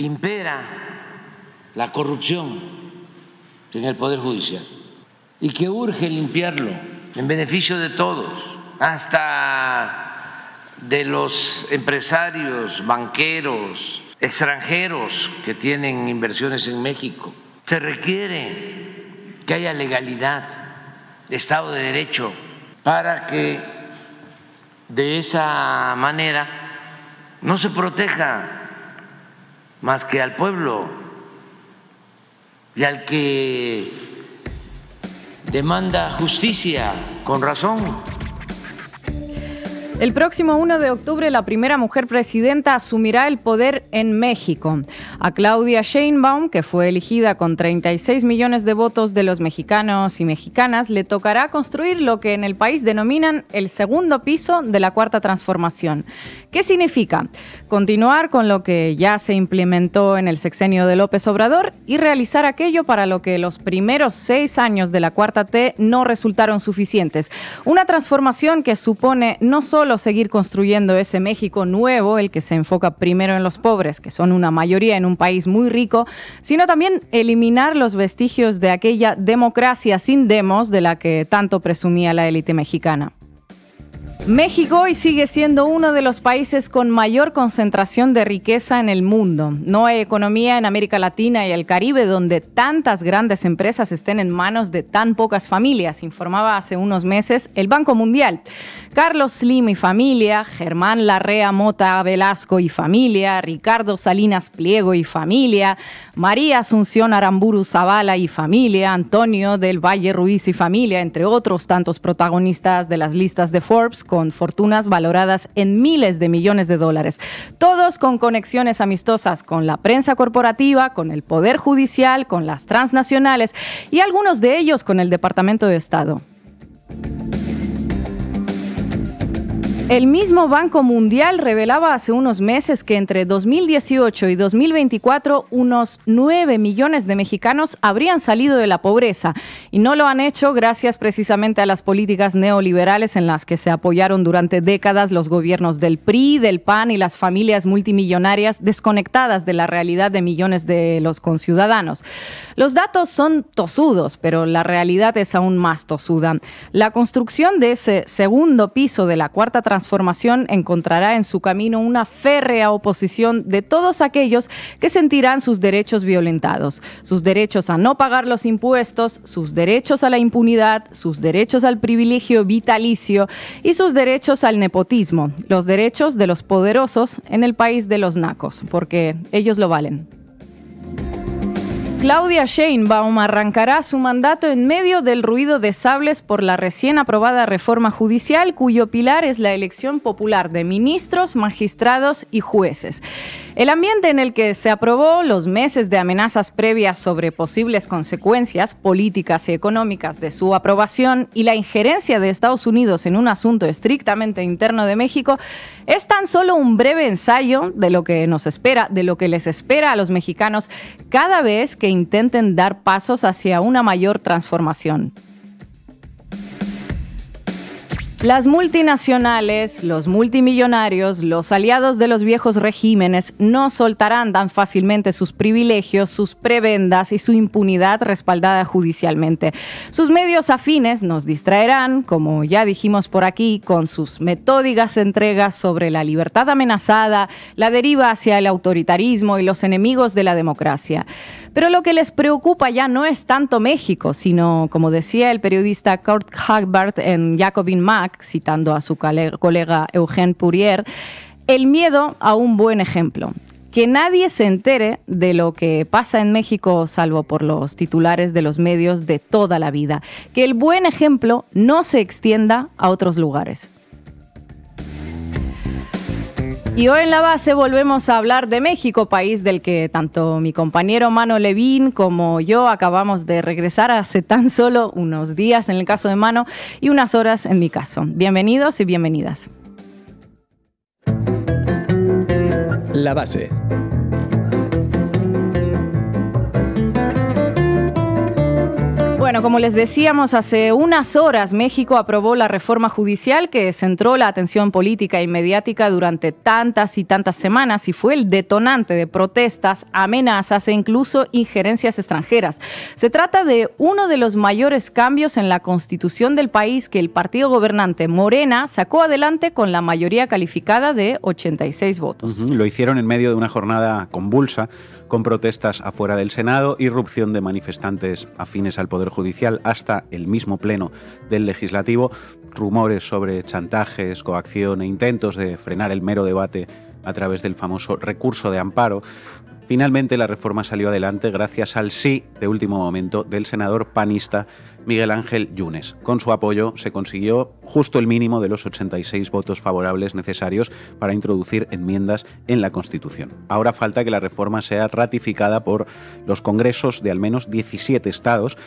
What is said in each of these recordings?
impera la corrupción en el Poder Judicial y que urge limpiarlo en beneficio de todos, hasta de los empresarios, banqueros, extranjeros que tienen inversiones en México. Se requiere que haya legalidad, Estado de Derecho, para que de esa manera no se proteja más que al pueblo y al que demanda justicia con razón. El próximo 1 de octubre, la primera mujer presidenta asumirá el poder en México. A Claudia Sheinbaum, que fue elegida con 36 millones de votos de los mexicanos y mexicanas, le tocará construir lo que en el país denominan el segundo piso de la Cuarta Transformación. ¿Qué significa? Continuar con lo que ya se implementó en el sexenio de López Obrador y realizar aquello para lo que los primeros 6 años de la Cuarta T no resultaron suficientes. Una transformación que supone no solo seguir construyendo ese México nuevo, el que se enfoca primero en los pobres, que son una mayoría en un país muy rico, sino también eliminar los vestigios de aquella democracia sin demos de la que tanto presumía la élite mexicana. México hoy sigue siendo uno de los países con mayor concentración de riqueza en el mundo. No hay economía en América Latina y el Caribe donde tantas grandes empresas estén en manos de tan pocas familias, informaba hace unos meses el Banco Mundial. Carlos Slim y familia, Germán Larrea Mota Velasco y familia, Ricardo Salinas Pliego y familia, María Asunción Aramburu Zavala y familia, Antonio del Valle Ruiz y familia, entre otros tantos protagonistas de las listas de Forbes, con fortunas valoradas en miles de millones de dólares. Todos con conexiones amistosas con la prensa corporativa, con el Poder Judicial, con las transnacionales y algunos de ellos con el Departamento de Estado. El mismo Banco Mundial revelaba hace unos meses que entre 2018 y 2024 unos 9 millones de mexicanos habrían salido de la pobreza y no lo han hecho gracias precisamente a las políticas neoliberales en las que se apoyaron durante décadas los gobiernos del PRI, del PAN y las familias multimillonarias desconectadas de la realidad de millones de los conciudadanos. Los datos son tosudos, pero la realidad es aún más tosuda. La construcción de ese segundo piso de la Cuarta Transformación encontrará en su camino una férrea oposición de todos aquellos que sentirán sus derechos violentados, sus derechos a no pagar los impuestos, sus derechos a la impunidad, sus derechos al privilegio vitalicio y sus derechos al nepotismo, los derechos de los poderosos en el país de los nacos, porque ellos lo valen. Claudia Sheinbaum arrancará su mandato en medio del ruido de sables por la recién aprobada reforma judicial, cuyo pilar es la elección popular de ministros, magistrados y jueces. El ambiente en el que se aprobó, los meses de amenazas previas sobre posibles consecuencias políticas y económicas de su aprobación y la injerencia de Estados Unidos en un asunto estrictamente interno de México es tan solo un breve ensayo de lo que nos espera, de lo que les espera a los mexicanos cada vez que intenten dar pasos hacia una mayor transformación. Las multinacionales, los multimillonarios, los aliados de los viejos regímenes no soltarán tan fácilmente sus privilegios, sus prebendas y su impunidad respaldada judicialmente. Sus medios afines nos distraerán, como ya dijimos por aquí, con sus metódicas entregas sobre la libertad amenazada, la deriva hacia el autoritarismo y los enemigos de la democracia. Pero lo que les preocupa ya no es tanto México, sino, como decía el periodista Kurt Hagbart en Jacobin Mag, citando a su colega Eugène Pourier, el miedo a un buen ejemplo. Que nadie se entere de lo que pasa en México, salvo por los titulares de los medios de toda la vida. Que el buen ejemplo no se extienda a otros lugares. Y hoy en La Base volvemos a hablar de México, país del que tanto mi compañero Mano Levín como yo acabamos de regresar hace tan solo unos días en el caso de Mano y unas horas en mi caso. Bienvenidos y bienvenidas. La Base. Bueno, como les decíamos, hace unas horas México aprobó la reforma judicial que centró la atención política y mediática durante tantas y tantas semanas y fue el detonante de protestas, amenazas e incluso injerencias extranjeras. Se trata de uno de los mayores cambios en la constitución del país que el partido gobernante Morena sacó adelante con la mayoría calificada de 86 votos. Lo hicieron en medio de una jornada convulsa, con protestas afuera del Senado, irrupción de manifestantes afines al Poder Judicial hasta el mismo pleno del Legislativo, rumores sobre chantajes, coacción e intentos de frenar el mero debate a través del famoso recurso de amparo. Finalmente la reforma salió adelante gracias al sí de último momento del senador panista Miguel Ángel Yunes. Con su apoyo se consiguió justo el mínimo de los 86 votos favorables necesarios para introducir enmiendas en la Constitución. Ahora falta que la reforma sea ratificada por los congresos de al menos 17 estados,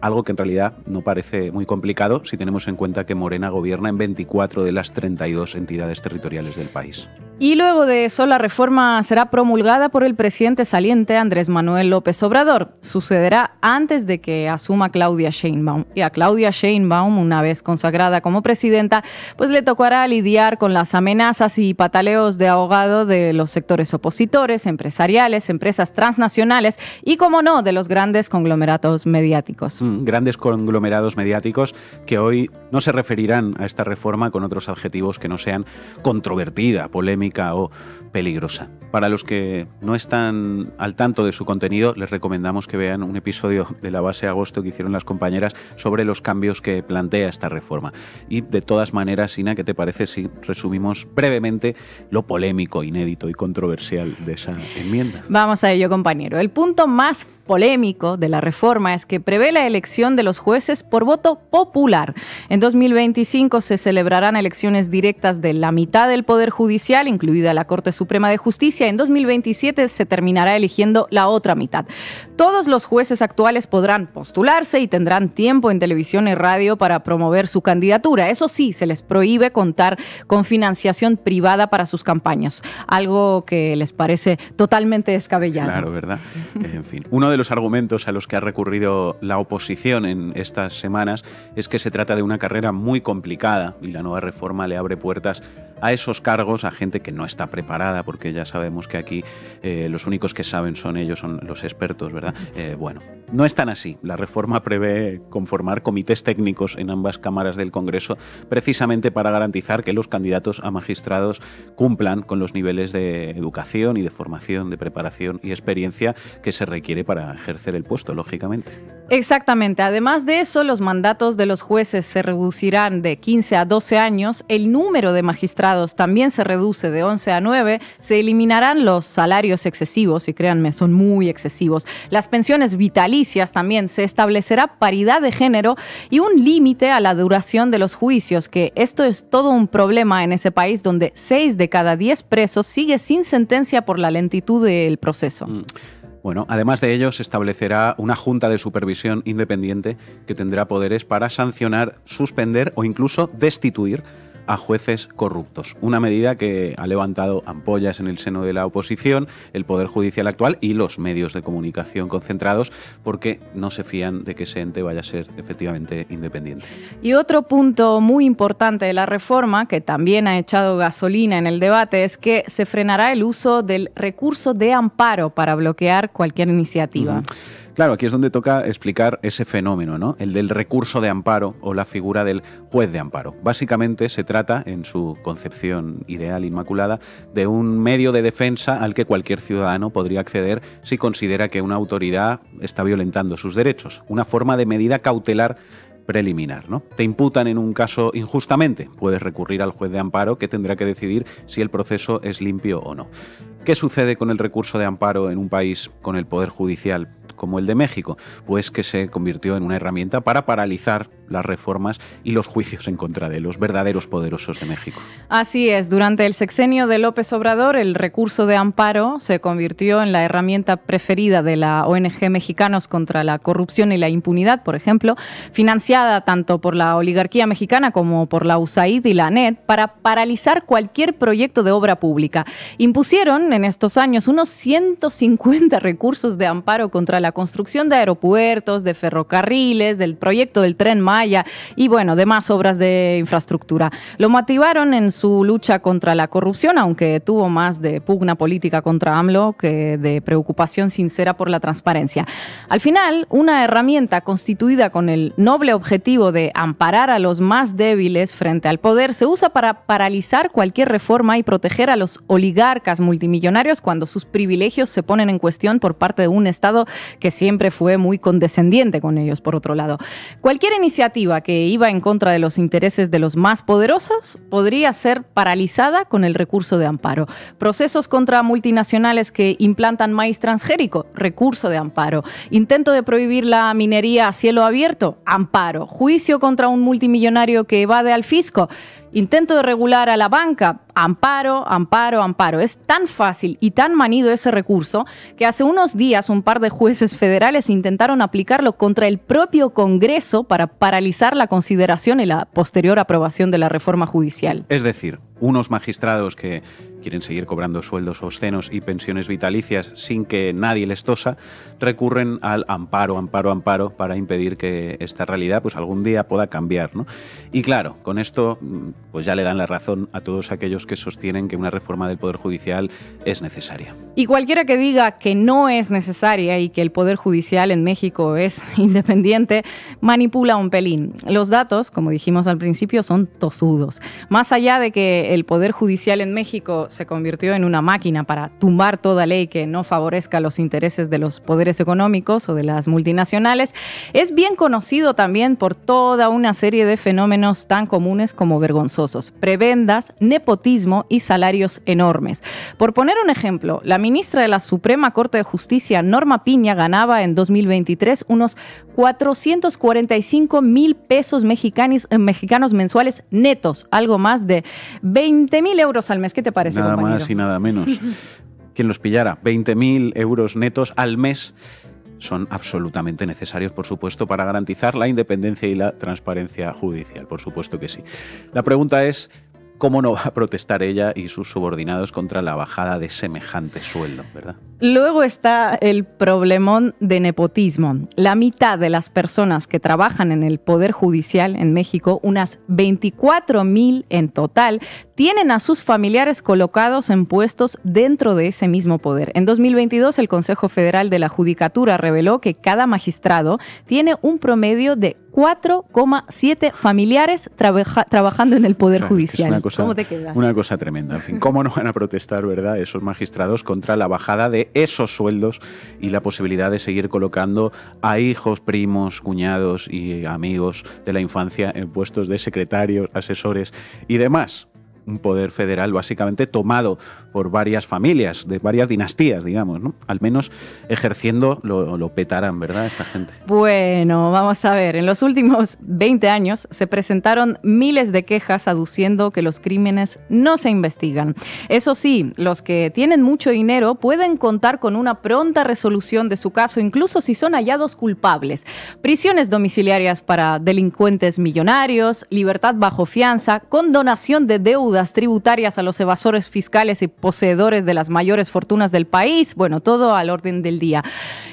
algo que en realidad no parece muy complicado si tenemos en cuenta que Morena gobierna en 24 de las 32 entidades territoriales del país. Y luego de eso, la reforma será promulgada por el presidente saliente Andrés Manuel López Obrador. Sucederá antes de que asuma Claudia Sheinbaum. Y a Claudia Sheinbaum, una vez consagrada como presidenta, pues le tocará lidiar con las amenazas y pataleos de ahogado de los sectores opositores, empresariales, empresas transnacionales y, como no, de los grandes conglomerados mediáticos. Grandes conglomerados mediáticos que hoy no se referirán a esta reforma con otros adjetivos que no sean controvertida, polémica o peligrosa. Para los que no están al tanto de su contenido, les recomendamos que vean un episodio de La Base Agosto que hicieron las compañeras sobre los cambios que plantea esta reforma. Y de todas maneras, Ina, ¿qué te parece si resumimos brevemente lo polémico, inédito y controversial de esa enmienda? Vamos a ello, compañero. El punto más polémico de la reforma es que prevé la elección de los jueces por voto popular. En 2025 se celebrarán elecciones directas de la mitad del Poder Judicial, incluida la Corte Suprema de Justicia. En 2027 se terminará eligiendo la otra mitad. Todos los jueces actuales podrán postularse y tendrán tiempo en televisión y radio para promover su candidatura. Eso sí, se les prohíbe contar con financiación privada para sus campañas, algo que les parece totalmente descabellado. Claro, ¿verdad? En fin, uno de los argumentos a los que ha recurrido la oposición en estas semanas es que se trata de una carrera muy complicada y la nueva reforma le abre puertas a esos cargos a gente que no está preparada, porque ya sabemos que aquí los únicos que saben son ellos, son los expertos, ¿verdad? Bueno, no es tan así. La reforma prevé conformar comités técnicos en ambas cámaras del Congreso precisamente para garantizar que los candidatos a magistrados cumplan con los niveles de educación y de formación, de preparación y experiencia que se requiere para ejercer el puesto, lógicamente. Exactamente. Además de eso, los mandatos de los jueces se reducirán de 15 a 12 años, el número de magistrados también se reduce de 11 a 9, se eliminarán los salarios excesivos, y créanme, son muy excesivos, las pensiones vitalicias también, se establecerá paridad de género y un límite a la duración de los juicios, que esto es todo un problema en ese país donde 6 de cada 10 presos sigue sin sentencia por la lentitud del proceso. Bueno, además de ello, se establecerá una junta de supervisión independiente que tendrá poderes para sancionar, suspender o incluso destituir a jueces corruptos. Una medida que ha levantado ampollas en el seno de la oposición, el Poder Judicial actual y los medios de comunicación concentrados, porque no se fían de que ese ente vaya a ser efectivamente independiente. Y otro punto muy importante de la reforma, que también ha echado gasolina en el debate, es que se frenará el uso del recurso de amparo para bloquear cualquier iniciativa. Claro, aquí es donde toca explicar ese fenómeno, ¿no? El del recurso de amparo o la figura del juez de amparo. Básicamente se trata, en su concepción ideal inmaculada, de un medio de defensa al que cualquier ciudadano podría acceder si considera que una autoridad está violentando sus derechos. Una forma de medida cautelar preliminar, ¿no? Te imputan en un caso injustamente, puedes recurrir al juez de amparo que tendrá que decidir si el proceso es limpio o no. ¿Qué sucede con el recurso de amparo en un país con el Poder Judicial como el de México? Pues que se convirtió en una herramienta para paralizar las reformas y los juicios en contra de los verdaderos poderosos de México. Así es, durante el sexenio de López Obrador, el recurso de amparo se convirtió en la herramienta preferida de la ONG Mexicanos contra la Corrupción y la Impunidad, por ejemplo, financiada tanto por la oligarquía mexicana como por la USAID y la ANED, para paralizar cualquier proyecto de obra pública. Impusieron en estos años unos 150 recursos de amparo contra la construcción de aeropuertos, de ferrocarriles, del proyecto del Tren Maya y, bueno, demás obras de infraestructura. Lo motivaron en su lucha contra la corrupción, aunque tuvo más de pugna política contra AMLO que de preocupación sincera por la transparencia. Al final, una herramienta constituida con el noble objetivo de amparar a los más débiles frente al poder se usa para paralizar cualquier reforma y proteger a los oligarcas multimillonarios cuando sus privilegios se ponen en cuestión por parte de un Estado que siempre fue muy condescendiente con ellos, por otro lado. Cualquier iniciativa que iba en contra de los intereses de los más poderosos podría ser paralizada con el recurso de amparo. Procesos contra multinacionales que implantan maíz transgénico, recurso de amparo. Intento de prohibir la minería a cielo abierto, amparo. Juicio contra un multimillonario que evade al fisco. Intento de regular a la banca, amparo, amparo, amparo. Es tan fácil y tan manido ese recurso que hace unos días un par de jueces federales intentaron aplicarlo contra el propio Congreso para paralizar la consideración y la posterior aprobación de la reforma judicial. Es decir, unos magistrados que quieren seguir cobrando sueldos obscenos y pensiones vitalicias sin que nadie les tosa, recurren al amparo, amparo, amparo para impedir que esta realidad pues algún día pueda cambiar, ¿no? Y claro, con esto pues ya le dan la razón a todos aquellos que sostienen que una reforma del Poder Judicial es necesaria. Y cualquiera que diga que no es necesaria y que el Poder Judicial en México es independiente, manipula un pelín. Los datos, como dijimos al principio, son tozudos. Más allá de que el Poder Judicial en México se convirtió en una máquina para tumbar toda ley que no favorezca los intereses de los poderes económicos o de las multinacionales, es bien conocido también por toda una serie de fenómenos tan comunes como vergonzosos: prebendas, nepotismo y salarios enormes. Por poner un ejemplo, la ministra de la Suprema Corte de Justicia, Norma Piña, ganaba en 2023 unos 445,000 pesos mexicanos mensuales netos, algo más de 20,000 euros al mes. ¿Qué te parece, nada compañero? Más y nada menos. Quien los pillara, 20,000 euros netos al mes son absolutamente necesarios, por supuesto, para garantizar la independencia y la transparencia judicial, por supuesto que sí. La pregunta es: ¿cómo no va a protestar ella y sus subordinados contra la bajada de semejante sueldo, verdad? Luego está el problemón de nepotismo. La mitad de las personas que trabajan en el Poder Judicial en México, unas 24,000 en total, tienen a sus familiares colocados en puestos dentro de ese mismo poder. En 2022, el Consejo Federal de la Judicatura reveló que cada magistrado tiene un promedio de 4,7 familiares trabajando en el Poder Judicial. ¿Cómo te quedas? Una cosa tremenda. En fin, ¿cómo no van a protestar, verdad, esos magistrados contra la bajada de esos sueldos y la posibilidad de seguir colocando a hijos, primos, cuñados y amigos de la infancia en puestos de secretarios, asesores y demás? Un poder federal básicamente tomado por varias familias, de varias dinastías, digamos, ¿no? Al menos ejerciendo lo petarán, ¿verdad?, esta gente. Bueno, vamos a ver. En los últimos 20 años se presentaron miles de quejas aduciendo que los crímenes no se investigan. Eso sí, los que tienen mucho dinero pueden contar con una pronta resolución de su caso, incluso si son hallados culpables. Prisiones domiciliarias para delincuentes millonarios, libertad bajo fianza, condonación de deudas tributarias a los evasores fiscales y poseedores de las mayores fortunas del país. Bueno, todo al orden del día.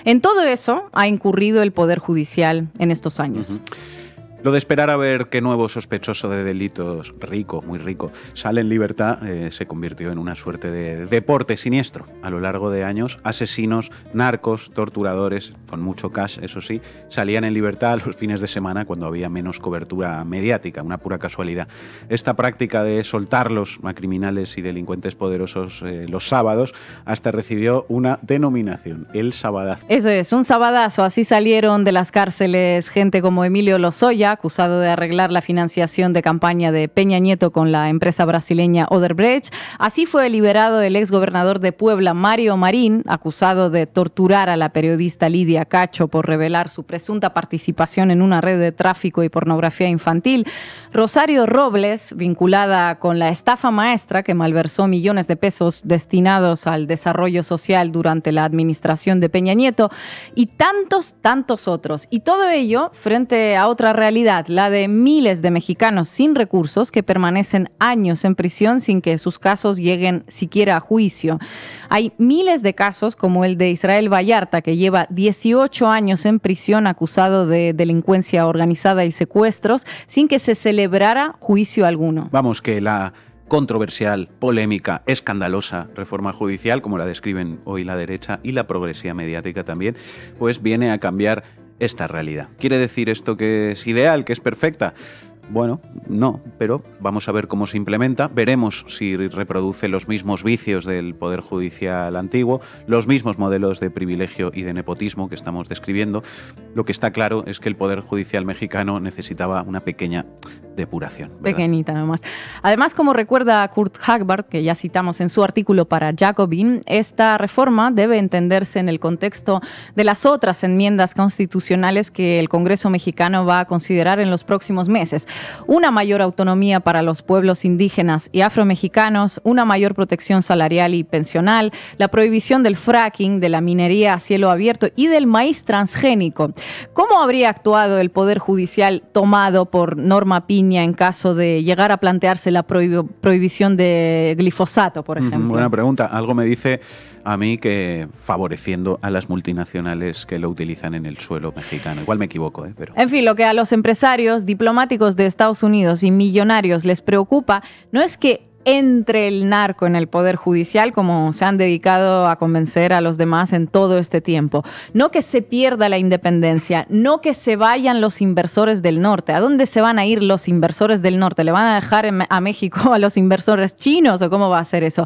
En todo eso ha incurrido el Poder Judicial en estos años. Lo de esperar a ver qué nuevo sospechoso de delitos rico, muy rico, sale en libertad se convirtió en una suerte de deporte siniestro. A lo largo de años, asesinos, narcos, torturadores, con mucho cash, eso sí, salían en libertad los fines de semana cuando había menos cobertura mediática, una pura casualidad. Esta práctica de soltarlos a criminales y delincuentes poderosos los sábados hasta recibió una denominación: el sabadazo. Eso es, un sabadazo. Así salieron de las cárceles gente como Emilio Lozoya, Colombia, acusado de arreglar la financiación de campaña de Peña Nieto con la empresa brasileña Odebrecht. Así fue liberado el exgobernador de Puebla, Mario Marín, acusado de torturar a la periodista Lidia Cacho por revelar su presunta participación en una red de tráfico y pornografía infantil. Rosario Robles, vinculada con la estafa maestra que malversó millones de pesos destinados al desarrollo social durante la administración de Peña Nieto, y tantos otros. Y todo ello frente a otra realidad, la de miles de mexicanos sin recursos que permanecen años en prisión sin que sus casos lleguen siquiera a juicio. Hay miles de casos como el de Israel Vallarta, que lleva 18 años en prisión acusado de delincuencia organizada y secuestros sin que se celebrara juicio alguno. Vamos, que la controversial, polémica, escandalosa reforma judicial, como la describen hoy la derecha y la progresía mediática también, pues viene a cambiar esta realidad. ¿Quiere decir esto que es ideal, que es perfecta? Bueno, no, pero vamos a ver cómo se implementa, veremos si reproduce los mismos vicios del Poder Judicial antiguo, los mismos modelos de privilegio y de nepotismo que estamos describiendo. Lo que está claro es que el Poder Judicial mexicano necesitaba una pequeña depuración, ¿verdad? Pequeñita nomás. Además, como recuerda Kurt Hagbard, que ya citamos en su artículo para Jacobin, esta reforma debe entenderse en el contexto de las otras enmiendas constitucionales que el Congreso mexicano va a considerar en los próximos meses. Una mayor autonomía para los pueblos indígenas y afromexicanos, una mayor protección salarial y pensional, la prohibición del fracking, de la minería a cielo abierto y del maíz transgénico. ¿Cómo habría actuado el Poder Judicial tomado por Norma Piña en caso de llegar a plantearse la prohibición de glifosato, por ejemplo? Buena pregunta. Algo me dice a mí que favoreciendo a las multinacionales que lo utilizan en el suelo mexicano. Igual me equivoco, pero... En fin, lo que a los empresarios, diplomáticos de Estados Unidos y millonarios les preocupa no es que entre el narco en el Poder Judicial, como se han dedicado a convencer a los demás en todo este tiempo. No que se pierda la independencia, no que se vayan los inversores del norte. ¿A dónde se van a ir los inversores del norte? ¿Le van a dejar a México a los inversores chinos o cómo va a ser eso?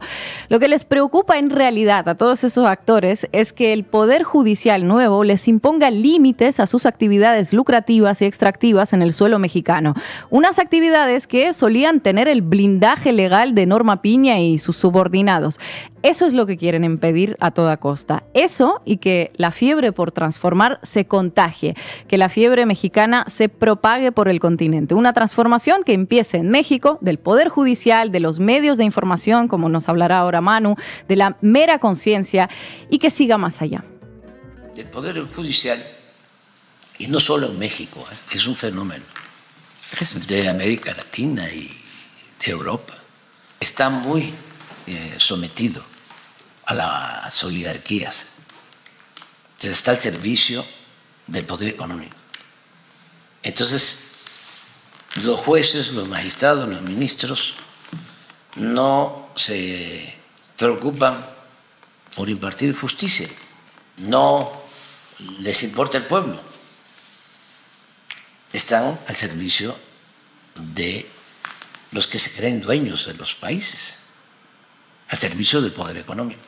Lo que les preocupa en realidad a todos esos actores es que el Poder Judicial nuevo les imponga límites a sus actividades lucrativas y extractivas en el suelo mexicano. Unas actividades que solían tener el blindaje legal de Norma Piña y sus subordinados. Eso es lo que quieren impedir a toda costa. Eso, y que la fiebre por transformar se contagie, que la fiebre mexicana se propague por el continente. Una transformación que empiece en México, del Poder Judicial, de los medios de información, como nos hablará ahora Manu, de la mera conciencia, y que siga más allá. El Poder Judicial, y no solo en México, es un fenómeno de América Latina y de Europa. Está muy sometido a las oligarquías. Entonces está al servicio del poder económico. Entonces, los jueces, los magistrados, los ministros no se preocupan por impartir justicia. No les importa el pueblo. Están al servicio de los que se creen dueños de los países, al servicio del poder económico.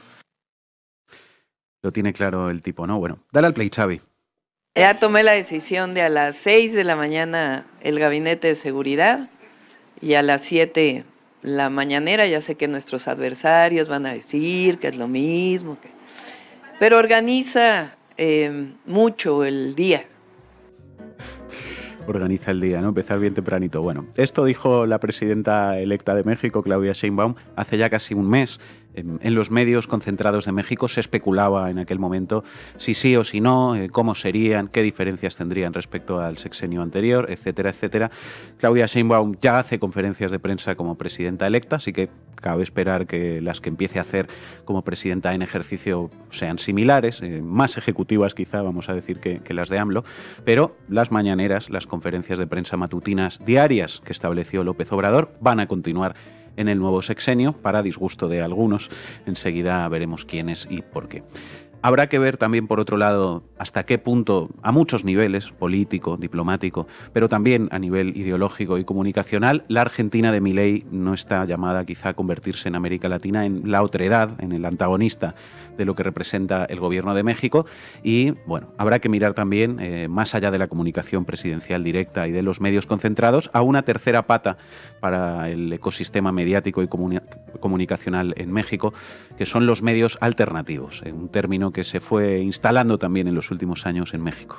Lo tiene claro el tipo, ¿no? Bueno, dale al play, Xavi. Ya tomé la decisión de a las 6 de la mañana el gabinete de seguridad y a las 7 la mañanera. Ya sé que nuestros adversarios van a decir que es lo mismo, pero organiza mucho el día. Organiza el día, ¿no? Empezar bien tempranito. Bueno, esto dijo la presidenta electa de México, Claudia Sheinbaum, hace ya casi un mes. En los medios concentrados de México se especulaba en aquel momento si sí o si no, cómo serían, qué diferencias tendrían respecto al sexenio anterior, etcétera, etcétera. Claudia Sheinbaum ya hace conferencias de prensa como presidenta electa, así que cabe esperar que las que empiece a hacer como presidenta en ejercicio sean similares, más ejecutivas quizá, vamos a decir, que las de AMLO, pero las mañaneras, las conferencias de prensa matutinas diarias que estableció López Obrador van a continuar en el nuevo sexenio, para disgusto de algunos. Enseguida veremos quiénes y por qué. Habrá que ver también, por otro lado, hasta qué punto, a muchos niveles, político, diplomático, pero también a nivel ideológico y comunicacional, la Argentina de Milei no está llamada quizá a convertirse en América Latina en la otredad, en el antagonista de lo que representa el gobierno de México. Y bueno, habrá que mirar también, más allá de la comunicación presidencial directa y de los medios concentrados, a una tercera pata para el ecosistema mediático y comunicacional en México, que son los medios alternativos, un término que se fue instalando también en los últimos años en México.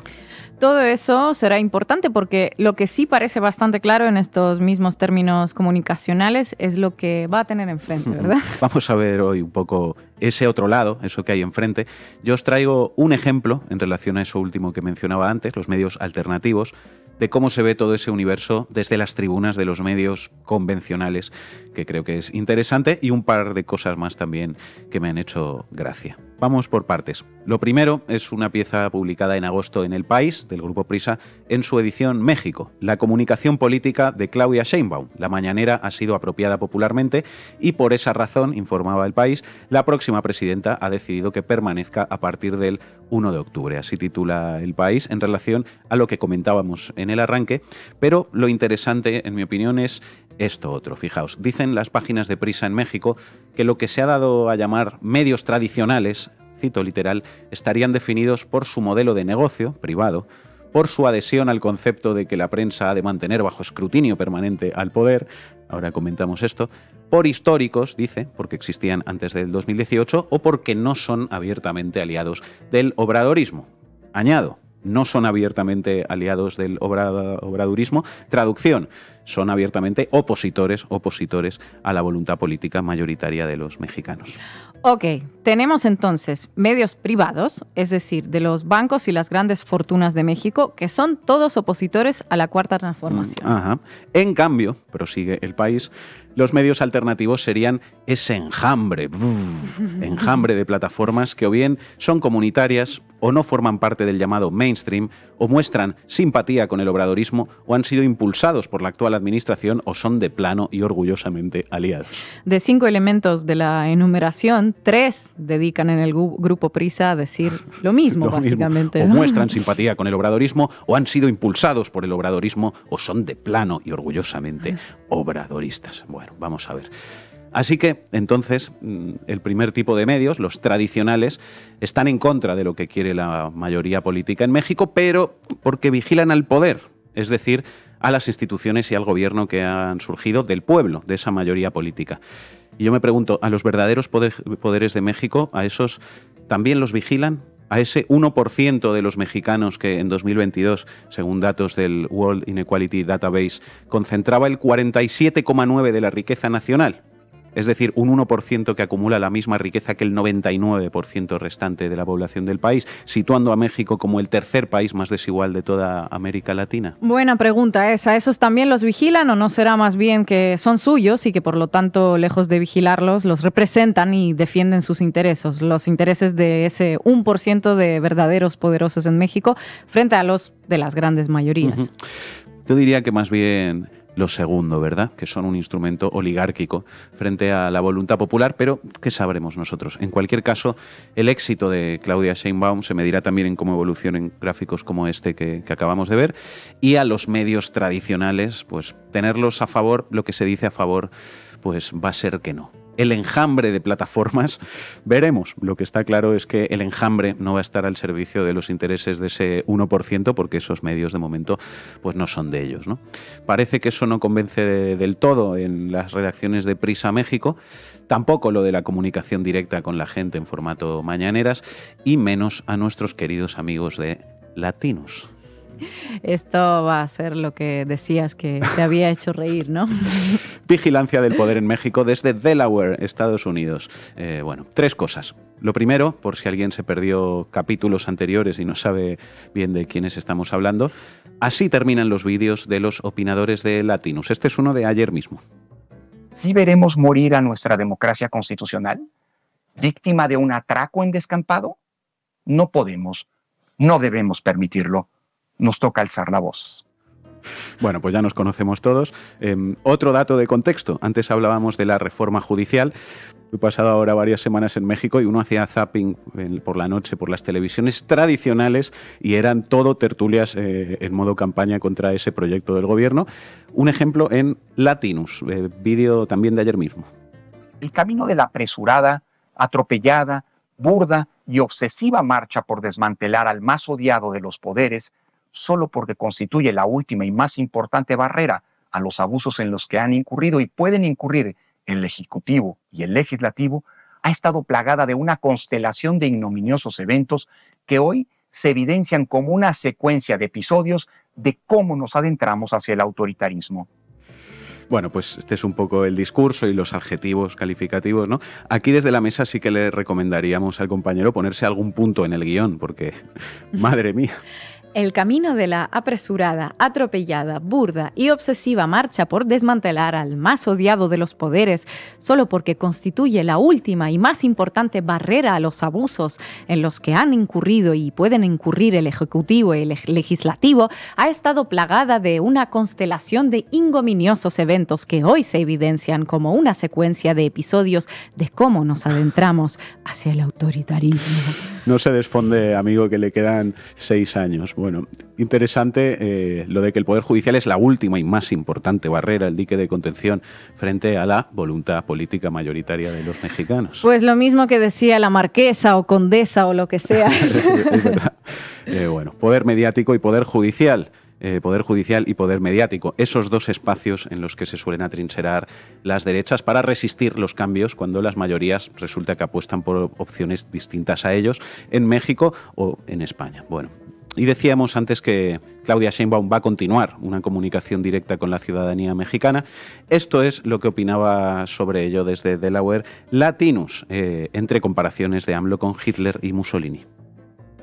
Todo eso será importante porque lo que sí parece bastante claro en estos mismos términos comunicacionales es lo que va a tener enfrente, ¿verdad? Vamos a ver hoy un poco ese otro lado, eso que hay enfrente. Yo os traigo un ejemplo en relación a eso último que mencionaba antes, los medios alternativos, de cómo se ve todo ese universo desde las tribunas de los medios convencionales, que creo que es interesante, y un par de cosas más también que me han hecho gracia. Vamos por partes. Lo primero es una pieza publicada en agosto en El País, del Grupo Prisa, en su edición México. La comunicación política de Claudia Sheinbaum. La mañanera ha sido apropiada popularmente y por esa razón, informaba El País, la próxima presidenta ha decidido que permanezca a partir del 1 de octubre. Así titula El País en relación a lo que comentábamos en el arranque. Pero lo interesante, en mi opinión, es esto otro. Fijaos, dicen las páginas de Prisa en México que lo que se ha dado a llamar medios tradicionales, cito literal, estarían definidos por su modelo de negocio privado, por su adhesión al concepto de que la prensa ha de mantener bajo escrutinio permanente al poder, ahora comentamos esto, por históricos, dice, porque existían antes del 2018, o porque no son abiertamente aliados del obradorismo. Añado, no son abiertamente aliados del obradurismo. Traducción, son abiertamente opositores a la voluntad política mayoritaria de los mexicanos. Ok, tenemos entonces medios privados, es decir, de los bancos y las grandes fortunas de México, que son todos opositores a la Cuarta Transformación. Ajá. En cambio, prosigue El País, los medios alternativos serían ese enjambre de plataformas que o bien son comunitarias o no forman parte del llamado mainstream, o muestran simpatía con el obradorismo, o han sido impulsados por la actual administración, o son de plano y orgullosamente aliados. De 5 elementos de la enumeración, 3 dedican en el Grupo Prisa a decir lo mismo, básicamente. O muestran simpatía con el obradorismo, o han sido impulsados por el obradorismo, o son de plano y orgullosamente obradoristas. Bueno, vamos a ver. Así que, entonces, el primer tipo de medios, los tradicionales, están en contra de lo que quiere la mayoría política en México, pero porque vigilan al poder, es decir, a las instituciones y al gobierno que han surgido del pueblo, de esa mayoría política. Y yo me pregunto, ¿a los verdaderos poderes de México, a esos también los vigilan? A ese 1% de los mexicanos que en 2022, según datos del World Inequality Database, concentraba el 47,9% de la riqueza nacional. Es decir, un 1% que acumula la misma riqueza que el 99% restante de la población del país, situando a México como el tercer país más desigual de toda América Latina. Buena pregunta esa. ¿Esos también los vigilan o no será más bien que son suyos y que por lo tanto, lejos de vigilarlos, los representan y defienden sus intereses, los intereses de ese 1% de verdaderos poderosos en México frente a los de las grandes mayorías? Yo diría que más bien lo segundo, ¿verdad? Que son un instrumento oligárquico frente a la voluntad popular, pero ¿qué sabremos nosotros? En cualquier caso, el éxito de Claudia Sheinbaum se medirá también en cómo evolucionen gráficos como este que acabamos de ver, y a los medios tradicionales, pues tenerlos a favor, lo que se dice a favor, pues va a ser que no. El enjambre de plataformas, veremos. Lo que está claro es que el enjambre no va a estar al servicio de los intereses de ese 1%, porque esos medios de momento pues no son de ellos, ¿no? Parece que eso no convence del todo en las redacciones de Prisa México, tampoco lo de la comunicación directa con la gente en formato mañaneras, y menos a nuestros queridos amigos de Latinus. Esto va a ser lo que decías que te había hecho reír, ¿no? Vigilancia del poder en México desde Delaware, Estados Unidos. Bueno, 3 cosas. Lo primero, por si alguien se perdió capítulos anteriores y no sabe bien de quiénes estamos hablando, así terminan los vídeos de los opinadores de Latinus. Este es uno de ayer mismo. ¿Sí veremos morir a nuestra democracia constitucional? ¿Víctima de un atraco en descampado? No podemos, no debemos permitirlo. Nos toca alzar la voz. Bueno, pues ya nos conocemos todos. Otro dato de contexto. Antes hablábamos de la reforma judicial. He pasado ahora varias semanas en México y uno hacía zapping por la noche por las televisiones tradicionales y eran todo tertulias en modo campaña contra ese proyecto del gobierno. Un ejemplo en Latinus, vídeo también de ayer mismo. El camino de la apresurada, atropellada, burda y obsesiva marcha por desmantelar al más odiado de los poderes, solo porque constituye la última y más importante barrera a los abusos en los que han incurrido y pueden incurrir el Ejecutivo y el Legislativo, ha estado plagada de una constelación de ignominiosos eventos que hoy se evidencian como una secuencia de episodios de cómo nos adentramos hacia el autoritarismo. Bueno, pues este es un poco el discurso y los adjetivos calificativos, ¿no? Aquí desde la mesa sí que le recomendaríamos al compañero ponerse algún punto en el guión, porque, madre mía. El camino de la apresurada, atropellada, burda y obsesiva marcha por desmantelar al más odiado de los poderes, solo porque constituye la última y más importante barrera a los abusos en los que han incurrido y pueden incurrir el Ejecutivo y el Legislativo, ha estado plagada de una constelación de ignominiosos eventos que hoy se evidencian como una secuencia de episodios de cómo nos adentramos hacia el autoritarismo. No se desfonde, amigo, que le quedan 6 años. Bueno, interesante lo de que el Poder Judicial es la última y más importante barrera, el dique de contención frente a la voluntad política mayoritaria de los mexicanos. Pues lo mismo que decía la marquesa o condesa o lo que sea. Es verdad. Bueno, poder mediático y poder judicial. Poder judicial y poder mediático, esos dos espacios en los que se suelen atrincherar las derechas para resistir los cambios cuando las mayorías resulta que apuestan por opciones distintas a ellos en México o en España. Bueno, y decíamos antes que Claudia Sheinbaum va a continuar una comunicación directa con la ciudadanía mexicana. Esto es lo que opinaba sobre ello desde Delaware Latinus, entre comparaciones de AMLO con Hitler y Mussolini.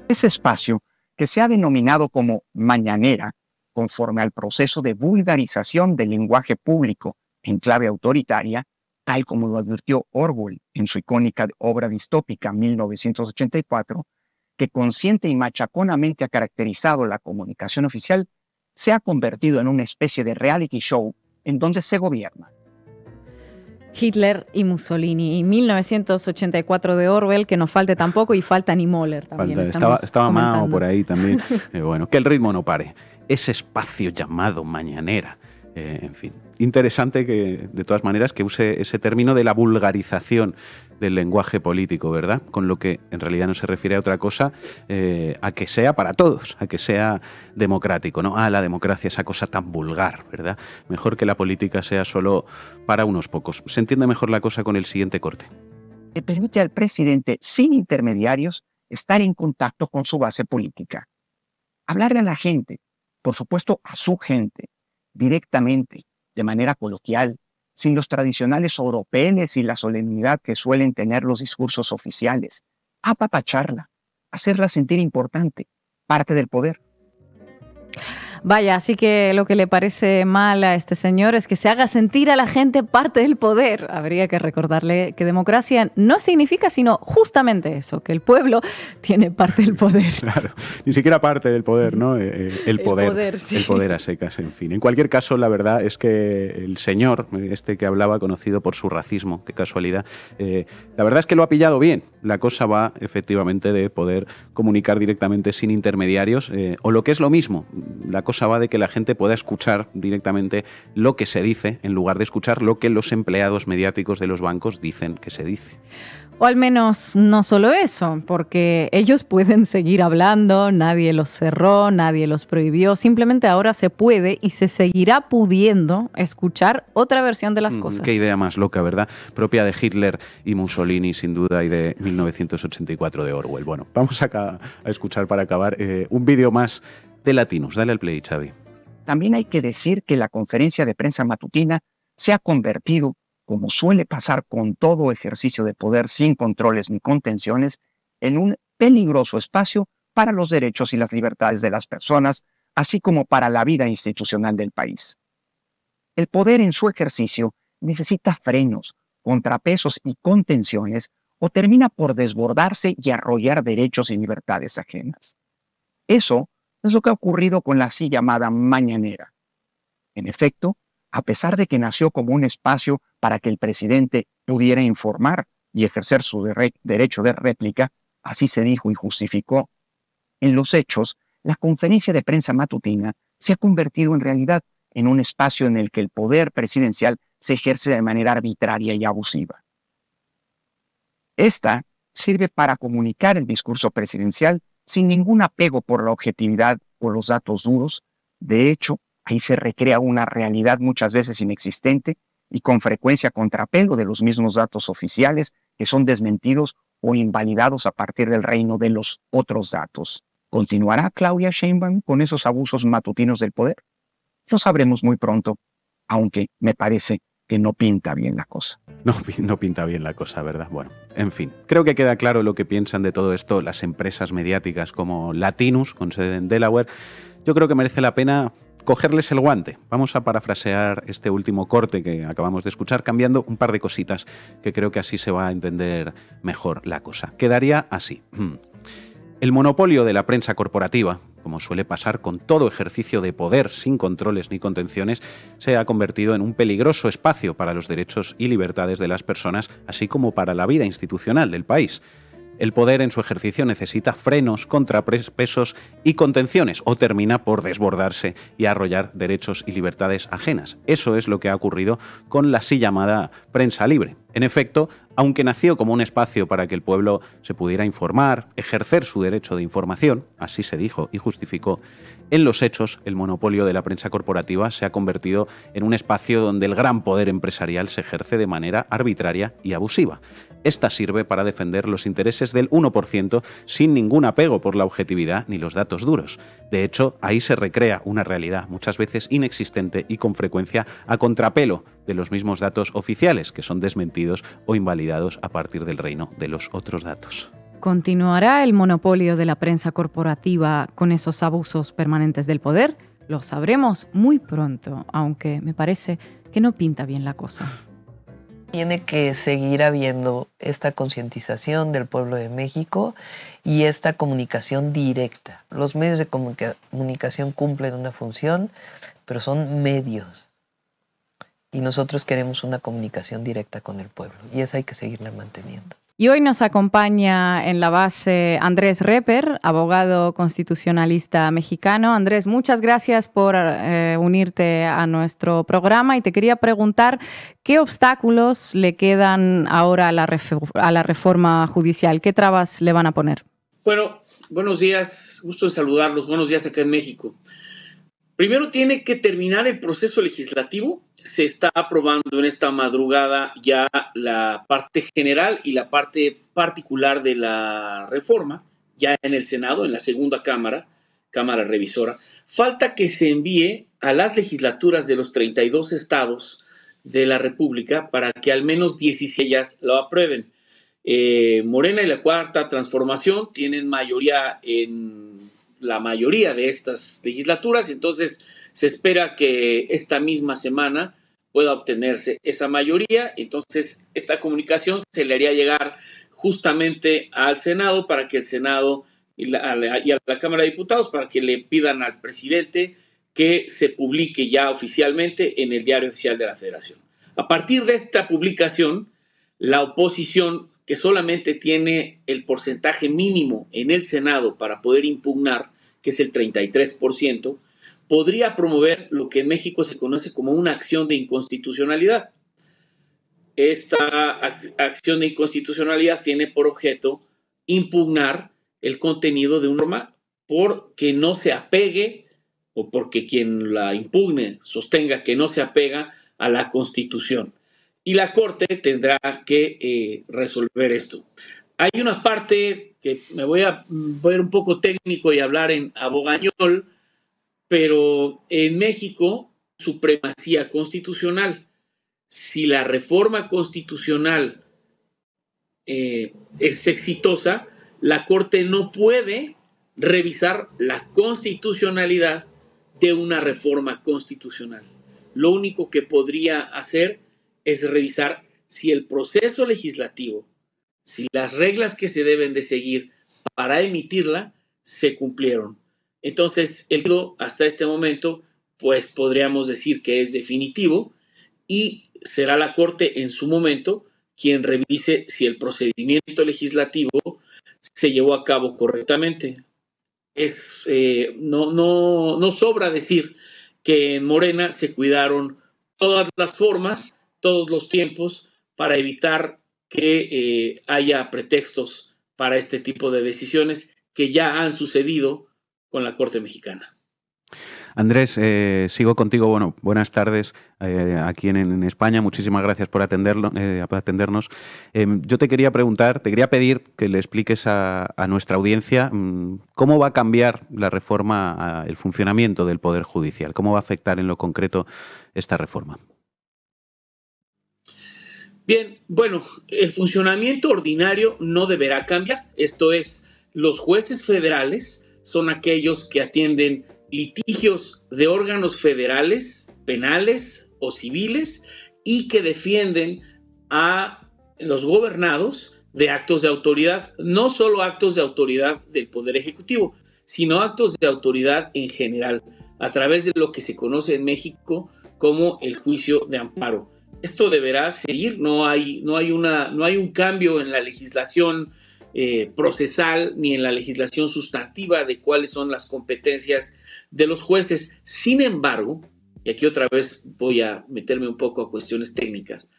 Ese espacio, que se ha denominado como mañanera, conforme al proceso de vulgarización del lenguaje público en clave autoritaria, tal como lo advirtió Orwell en su icónica obra distópica 1984, que consciente y machaconamente ha caracterizado la comunicación oficial, se ha convertido en una especie de reality show en donde se gobierna. Hitler y Mussolini, y 1984 de Orwell, que no falte tampoco, y falta Niemöller también. Estaba Mao por ahí también. Bueno, que el ritmo no pare. Ese espacio llamado mañanera. En fin, interesante que, de todas maneras, que use ese término de la vulgarización del lenguaje político, ¿verdad? Con lo que en realidad no se refiere a otra cosa, a que sea para todos, a que sea democrático, ¿no? La democracia, esa cosa tan vulgar, ¿verdad? Mejor que la política sea solo para unos pocos. Se entiende mejor la cosa con el siguiente corte. Le permite al presidente, sin intermediarios, estar en contacto con su base política. Hablarle a la gente, por supuesto a su gente, directamente, de manera coloquial, sin los tradicionales oropeles y la solemnidad que suelen tener los discursos oficiales. Apapacharla, hacerla sentir importante, parte del poder. Vaya, así que lo que le parece mal a este señor es que se haga sentir a la gente parte del poder. Habría que recordarle que democracia no significa sino justamente eso, que el pueblo tiene parte del poder. Claro, ni siquiera parte del poder, ¿no? El poder, sí. El poder a secas, en fin. En cualquier caso, la verdad es que el señor, este que hablaba, conocido por su racismo, qué casualidad, la verdad es que lo ha pillado bien. La cosa va efectivamente de poder comunicar directamente sin intermediarios, o lo que es lo mismo, la cosa va de que la gente pueda escuchar directamente lo que se dice en lugar de escuchar lo que los empleados mediáticos de los bancos dicen que se dice. O al menos no solo eso, porque ellos pueden seguir hablando, nadie los cerró, nadie los prohibió, simplemente ahora se puede y se seguirá pudiendo escuchar otra versión de las cosas. Qué idea más loca, ¿verdad? Propia de Hitler y Mussolini, sin duda, y de 1984 de Orwell. Bueno, vamos a escuchar para acabar un vídeo más de Latinus. Dale al play, Xavi. También hay que decir que la conferencia de prensa matutina se ha convertido, como suele pasar con todo ejercicio de poder sin controles ni contenciones, en un peligroso espacio para los derechos y las libertades de las personas, así como para la vida institucional del país. El poder en su ejercicio necesita frenos, contrapesos y contenciones, o termina por desbordarse y arrollar derechos y libertades ajenas. Eso es lo que ha ocurrido con la así llamada mañanera. En efecto, a pesar de que nació como un espacio para que el presidente pudiera informar y ejercer su derecho de réplica, así se dijo y justificó, en los hechos, la conferencia de prensa matutina se ha convertido en realidad en un espacio en el que el poder presidencial se ejerce de manera arbitraria y abusiva. Esta sirve para comunicar el discurso presidencial sin ningún apego por la objetividad o los datos duros. De hecho, ahí se recrea una realidad muchas veces inexistente y con frecuencia contrapelo de los mismos datos oficiales que son desmentidos o invalidados a partir del reino de los otros datos. ¿Continuará Claudia Sheinbaum con esos abusos matutinos del poder? Lo sabremos muy pronto, aunque me parece que no pinta bien la cosa. No pinta bien la cosa, ¿verdad? Bueno, en fin, creo que queda claro lo que piensan de todo esto las empresas mediáticas como Latinus, con sede en Delaware. Yo creo que merece la pena cogerles el guante. Vamos a parafrasear este último corte que acabamos de escuchar, cambiando un par de cositas, que creo que así se va a entender mejor la cosa. Quedaría así. El monopolio de la prensa corporativa, como suele pasar con todo ejercicio de poder sin controles ni contenciones, se ha convertido en un peligroso espacio para los derechos y libertades de las personas, así como para la vida institucional del país. El poder en su ejercicio necesita frenos, contrapesos y contenciones, o termina por desbordarse y arrollar derechos y libertades ajenas. Eso es lo que ha ocurrido con la así llamada prensa libre. En efecto, aunque nació como un espacio para que el pueblo se pudiera informar, ejercer su derecho de información, así se dijo y justificó, en los hechos el monopolio de la prensa corporativa se ha convertido en un espacio donde el gran poder empresarial se ejerce de manera arbitraria y abusiva. Esta sirve para defender los intereses del 1% sin ningún apego por la objetividad ni los datos duros. De hecho, ahí se recrea una realidad muchas veces inexistente y con frecuencia a contrapelo de los mismos datos oficiales, que son desmentidos o invalidados a partir del reino de los otros datos. ¿Continuará el monopolio de la prensa corporativa con esos abusos permanentes del poder? Lo sabremos muy pronto, aunque me parece que no pinta bien la cosa. Tiene que seguir habiendo esta concientización del pueblo de México y esta comunicación directa. Los medios de comunicación cumplen una función, pero son medios. Y nosotros queremos una comunicación directa con el pueblo, y esa hay que seguirla manteniendo. Y hoy nos acompaña en la base Andrés Reper, abogado constitucionalista mexicano. Andrés, muchas gracias por unirte a nuestro programa y te quería preguntar qué obstáculos le quedan ahora a la reforma judicial, qué trabas le van a poner. Bueno, buenos días, gusto de saludarlos, buenos días acá en México. Primero tiene que terminar el proceso legislativo. Se está aprobando en esta madrugada ya la parte general y la parte particular de la reforma, ya en el Senado, en la segunda cámara revisora. Falta que se envíe a las legislaturas de los 32 estados de la República para que al menos 16 ellas lo aprueben. Morena y la Cuarta Transformación tienen mayoría en la mayoría de estas legislaturas, entonces se espera que esta misma semana pueda obtenerse esa mayoría. Entonces esta comunicación se le haría llegar justamente al Senado para que el Senado y a la Cámara de Diputados para que le pidan al presidente que se publique ya oficialmente en el Diario Oficial de la Federación. A partir de esta publicación, la oposición, que solamente tiene el porcentaje mínimo en el Senado para poder impugnar, que es el 33%, podría promover lo que en México se conoce como una acción de inconstitucionalidad. Esta acción de inconstitucionalidad tiene por objeto impugnar el contenido de una norma porque no se apegue o porque quien la impugne sostenga que no se apega a la Constitución. Y la Corte tendrá que resolver esto. Hay una parte que me voy a ver un poco técnico y hablar en abogañol, pero en México, supremacía constitucional. Si la reforma constitucional es exitosa, la Corte no puede revisar la constitucionalidad de una reforma constitucional. Lo único que podría hacer es revisar si el proceso legislativo, si las reglas que se deben de seguir para emitirla se cumplieron. Entonces, hasta este momento pues podríamos decir que es definitivo y será la Corte en su momento quien revise si el procedimiento legislativo se llevó a cabo correctamente. No sobra decir que en Morena se cuidaron todas las formas, todos los tiempos, para evitar que haya pretextos para este tipo de decisiones que ya han sucedido con la Corte Mexicana. Andrés, sigo contigo. Bueno, buenas tardes aquí en España. Muchísimas gracias por atendernos. Yo te quería pedir que le expliques a nuestra audiencia cómo va a cambiar la reforma el funcionamiento del Poder Judicial, cómo va a afectar en lo concreto esta reforma. Bien, bueno, el funcionamiento ordinario no deberá cambiar. Esto es, los jueces federales son aquellos que atienden litigios de órganos federales, penales o civiles, y que defienden a los gobernados de actos de autoridad, no solo actos de autoridad del Poder Ejecutivo, sino actos de autoridad en general, a través de lo que se conoce en México como el juicio de amparo. Esto deberá seguir, no hay un cambio en la legislación procesal ni en la legislación sustantiva de cuáles son las competencias de los jueces. Sin embargo, y aquí otra vez voy a meterme un poco a cuestiones técnicas,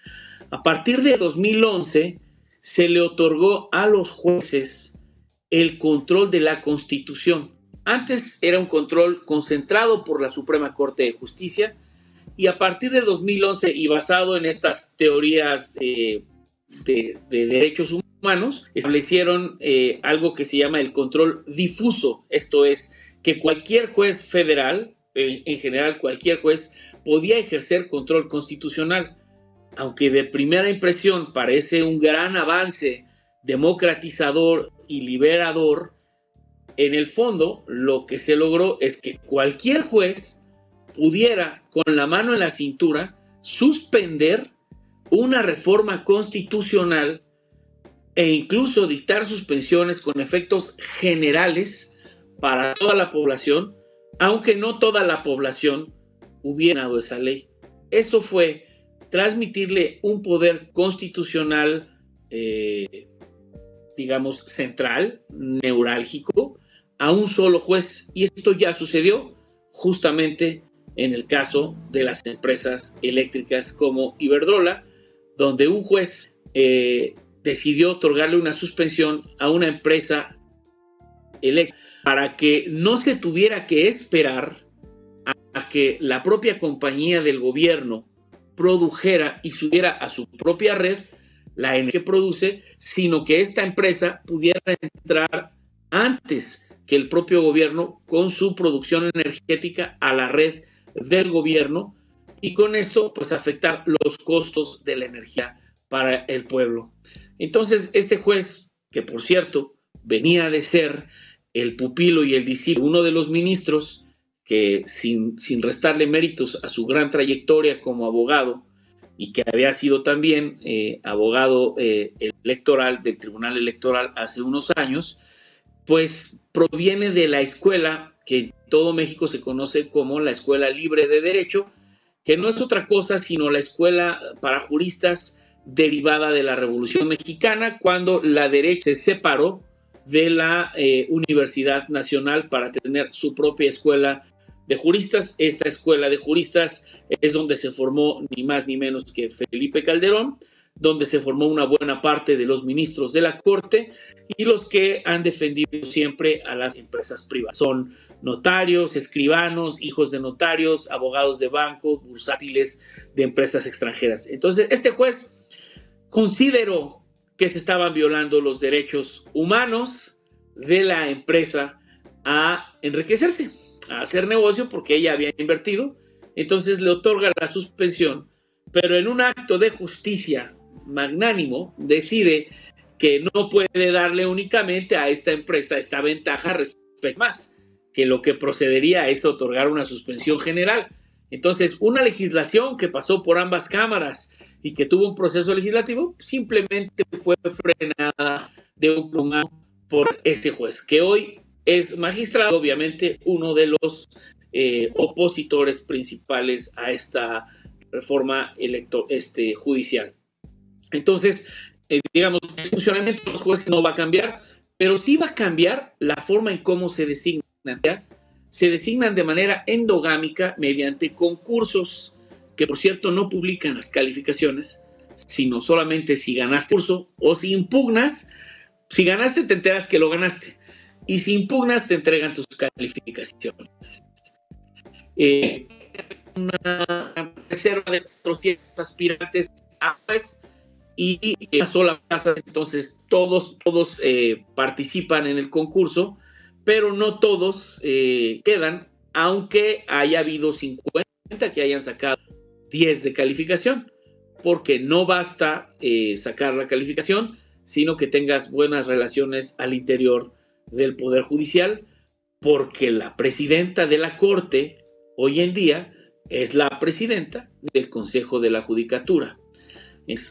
a partir de 2011 se le otorgó a los jueces el control de la Constitución. Antes era un control concentrado por la Suprema Corte de Justicia, y a partir de 2011 y basado en estas teorías de derechos humanos, establecieron algo que se llama el control difuso. Esto es, que cualquier juez federal, en general cualquier juez, podía ejercer control constitucional. Aunque de primera impresión parece un gran avance democratizador y liberador, en el fondo lo que se logró es que cualquier juez pudiera, con la mano en la cintura, suspender una reforma constitucional e incluso dictar suspensiones con efectos generales para toda la población, aunque no toda la población hubiera dado esa ley. Eso fue transmitirle un poder constitucional, digamos, central, neurálgico, a un solo juez. Y esto ya sucedió justamente en el caso de las empresas eléctricas como Iberdrola, donde un juez decidió otorgarle una suspensión a una empresa eléctrica para que no se tuviera que esperar a que la propia compañía del gobierno produjera y subiera a su propia red la energía que produce, sino que esta empresa pudiera entrar antes que el propio gobierno con su producción energética a la red del gobierno, y con esto pues afectar los costos de la energía para el pueblo. Entonces este juez, que por cierto venía de ser el pupilo y el discípulo, uno de los ministros, que sin restarle méritos a su gran trayectoria como abogado, y que había sido también abogado electoral del Tribunal Electoral hace unos años, pues proviene de la escuela que en todo México se conoce como la Escuela Libre de Derecho, que no es otra cosa sino la escuela para juristas derivada de la Revolución Mexicana, cuando la derecha se separó de la Universidad Nacional para tener su propia escuela de juristas. Esta escuela de juristas es donde se formó ni más ni menos que Felipe Calderón, donde se formó una buena parte de los ministros de la Corte y los que han defendido siempre a las empresas privadas. Son notarios, escribanos, hijos de notarios, abogados de banco, bursátiles de empresas extranjeras. Entonces, este juez consideró que se estaban violando los derechos humanos de la empresa a enriquecerse, a hacer negocio porque ella había invertido. Entonces le otorga la suspensión, pero en un acto de justicia magnánimo decide que no puede darle únicamente a esta empresa esta ventaja respecto más, que lo que procedería es otorgar una suspensión general. Entonces, una legislación que pasó por ambas cámaras y que tuvo un proceso legislativo simplemente fue frenada de un plumazo por ese juez, que hoy es magistrado, obviamente uno de los opositores principales a esta reforma judicial. Entonces, digamos, el funcionamiento de los jueces no va a cambiar, pero sí va a cambiar la forma en cómo se designan. ¿Ya? Se designan de manera endogámica mediante concursos que, por cierto, no publican las calificaciones, sino solamente si ganaste el concurso o si impugnas. Si ganaste, te enteras que lo ganaste. Y si impugnas, te entregan tus calificaciones. Una reserva de 400 aspirantes a juez y una sola plaza. Entonces, todos participan en el concurso, pero no todos quedan, aunque haya habido 50 que hayan sacado 10 de calificación, porque no basta sacar la calificación, sino que tengas buenas relaciones al interior del Poder Judicial, porque la presidenta de la Corte hoy en día es la presidenta del Consejo de la Judicatura.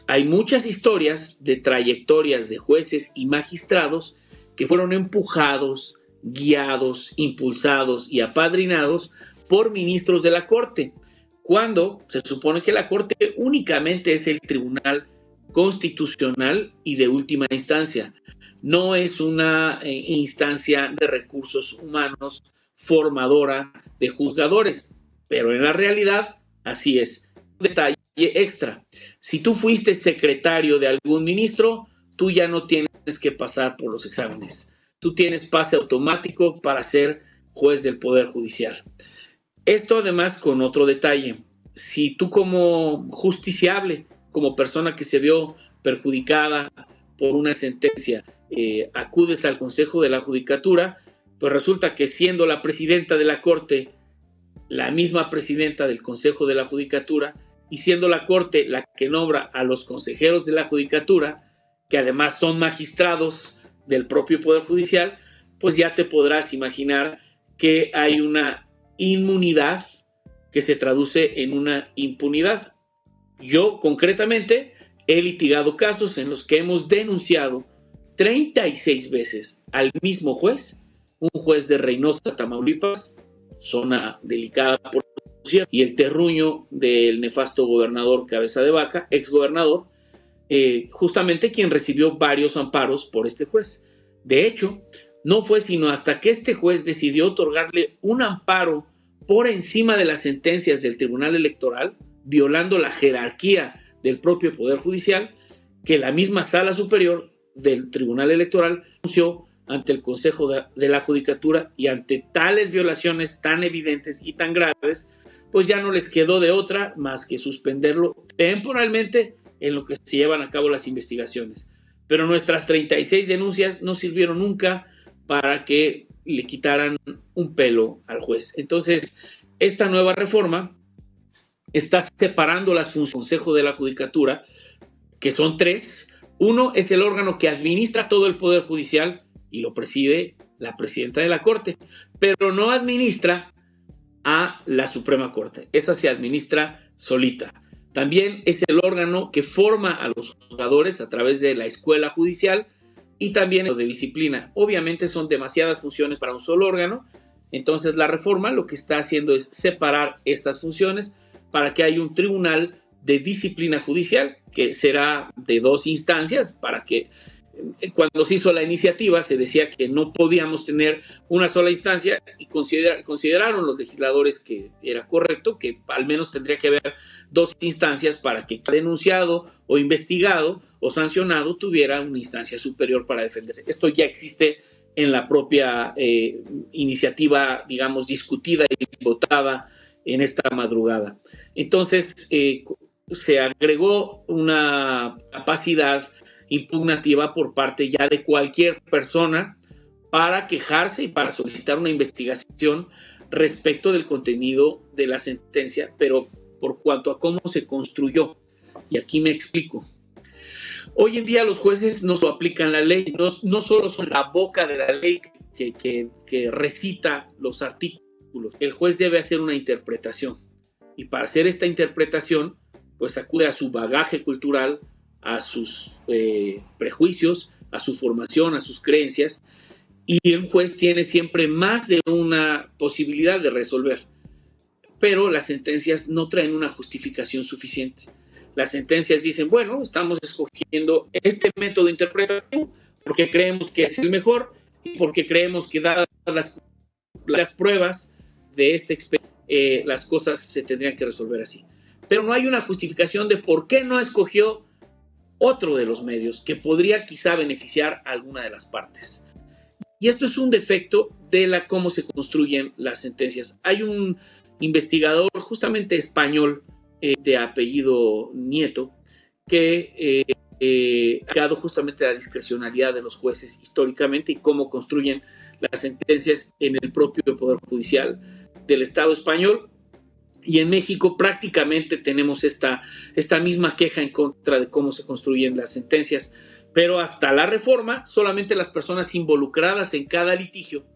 Hay muchas historias de trayectorias de jueces y magistrados que fueron empujados, guiados, impulsados y apadrinados por ministros de la Corte, cuando se supone que la Corte únicamente es el tribunal constitucional y de última instancia. No es una instancia de recursos humanos formadora de juzgadores, pero en la realidad así es. Un detalle extra: si tú fuiste secretario de algún ministro, tú ya no tienes que pasar por los exámenes. Tú tienes pase automático para ser juez del Poder Judicial. Esto además con otro detalle: si tú como justiciable, como persona que se vio perjudicada por una sentencia, acudes al Consejo de la Judicatura, pues resulta que siendo la presidenta de la Corte la misma presidenta del Consejo de la Judicatura, y siendo la Corte la que nombra a los consejeros de la Judicatura, que además son magistrados del propio Poder Judicial, pues ya te podrás imaginar que hay una inmunidad que se traduce en una impunidad. Yo concretamente he litigado casos en los que hemos denunciado 36 veces al mismo juez, un juez de Reynosa, Tamaulipas, zona delicada por cierto, y el terruño del nefasto gobernador Cabeza de Vaca, exgobernador, justamente quien recibió varios amparos por este juez. De hecho, no fue sino hasta que este juez decidió otorgarle un amparo por encima de las sentencias del Tribunal Electoral, violando la jerarquía del propio Poder Judicial, que la misma Sala Superior del Tribunal Electoral anunció ante el Consejo de la Judicatura, y ante tales violaciones tan evidentes y tan graves, pues ya no les quedó de otra más que suspenderlo temporalmente en lo que se llevan a cabo las investigaciones. Pero nuestras 36 denuncias no sirvieron nunca para que le quitaran un pelo al juez. Entonces, esta nueva reforma está separando las funciones del Consejo de la Judicatura, que son 3. Uno es el órgano que administra todo el Poder Judicial y lo preside la presidenta de la Corte, pero no administra a la Suprema Corte. Esa se administra solita. También es el órgano que forma a los juzgadores a través de la escuela judicial y también de disciplina. Obviamente son demasiadas funciones para un solo órgano, entonces la reforma lo que está haciendo es separar estas funciones para que haya un tribunal de disciplina judicial que será de 2 instancias, para que cuando se hizo la iniciativa se decía que no podíamos tener una sola instancia, y consideraron los legisladores que era correcto, que al menos tendría que haber 2 instancias para que cada denunciado o investigado o sancionado tuviera una instancia superior para defenderse. Esto ya existe en la propia iniciativa, digamos, discutida y votada en esta madrugada. Entonces, se agregó una capacidad impugnativa por parte ya de cualquier persona para quejarse y para solicitar una investigación respecto del contenido de la sentencia, pero por cuanto a cómo se construyó. Y aquí me explico. Hoy en día los jueces no solo aplican la ley, no solo son la boca de la ley que recita los artículos. El juez debe hacer una interpretación, y para hacer esta interpretación pues acude a su bagaje cultural, a sus prejuicios, a su formación, a sus creencias, y el juez tiene siempre más de una posibilidad de resolver. pero las sentencias no traen una justificación suficiente. Las sentencias dicen, bueno, estamos escogiendo este método interpretativo porque creemos que es el mejor y porque creemos que dadas las pruebas de este experimento, las cosas se tendrían que resolver así. Pero no hay una justificación de por qué no escogió otro de los medios que podría quizá beneficiar a alguna de las partes. Y esto es un defecto de cómo se construyen las sentencias. Hay un investigador justamente español de apellido Nieto que ha dado justamente la discrecionalidad de los jueces históricamente y cómo construyen las sentencias en el propio Poder Judicial del Estado español. Y en México prácticamente tenemos esta misma queja en contra de cómo se construyen las sentencias. Pero hasta la reforma, solamente las personas involucradas en cada litigio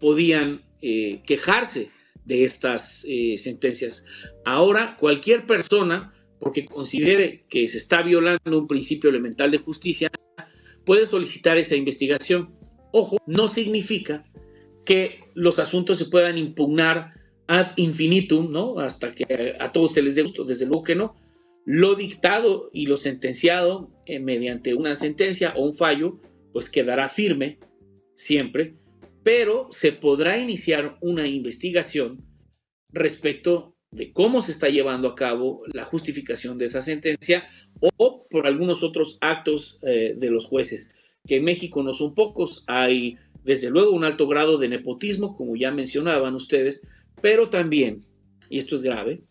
podían quejarse de estas sentencias. Ahora, cualquier persona, porque considere que se está violando un principio elemental de justicia, puede solicitar esa investigación. Ojo, no significa que los asuntos se puedan impugnar ad infinitum, ¿no? Hasta que a todos se les dé gusto, desde luego que no. Lo dictado y lo sentenciado mediante una sentencia o un fallo, pues quedará firme siempre, pero se podrá iniciar una investigación respecto de cómo se está llevando a cabo la justificación de esa sentencia o por algunos otros actos de los jueces, que en México no son pocos. Hay desde luego un alto grado de nepotismo, como ya mencionaban ustedes, pero también, y esto es grave,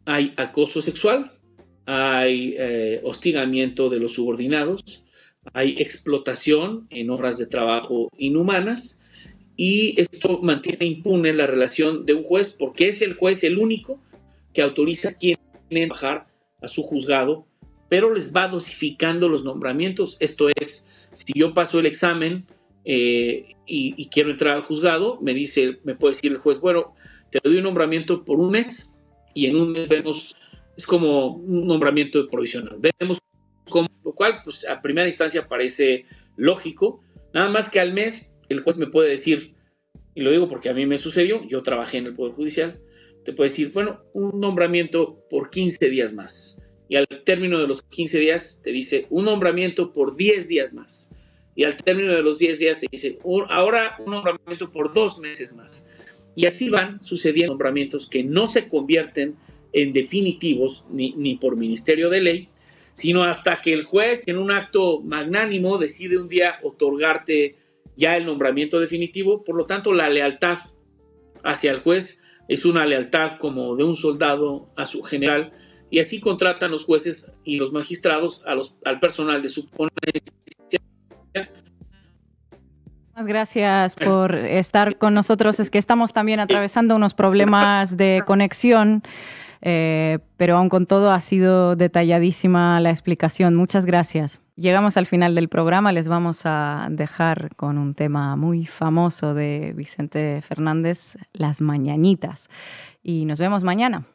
hay acoso sexual, hay hostigamiento de los subordinados, hay explotación en horas de trabajo inhumanas, y esto mantiene impune la relación de un juez porque es el juez el único que autoriza a quien bajar a su juzgado, pero les va dosificando los nombramientos. Esto es, si yo paso el examen y quiero entrar al juzgado, me puede decir el juez, bueno, te doy un nombramiento por un mes y en un mes vemos, es como un nombramiento provisional. Vemos cómo, lo cual pues, a primera instancia parece lógico, nada más que al mes el juez me puede decir, y lo digo porque a mí me sucedió, yo trabajé en el Poder Judicial, te puede decir, bueno, un nombramiento por 15 días más. Y al término de los 15 días te dice un nombramiento por 10 días más. Y al término de los 10 días te dice, ahora un nombramiento por 2 meses más. Y así van sucediendo nombramientos que no se convierten en definitivos ni por ministerio de ley, sino hasta que el juez en un acto magnánimo decide un día otorgarte ya el nombramiento definitivo. Por lo tanto, la lealtad hacia el juez es una lealtad como de un soldado a su general, y así contratan los jueces y los magistrados al personal de su ponencia. Muchas gracias por estar con nosotros. Es que estamos también atravesando unos problemas de conexión, pero aún con todo ha sido detalladísima la explicación. Muchas gracias. Llegamos al final del programa. Les vamos a dejar con un tema muy famoso de Vicente Fernández, Las Mañanitas. Y nos vemos mañana.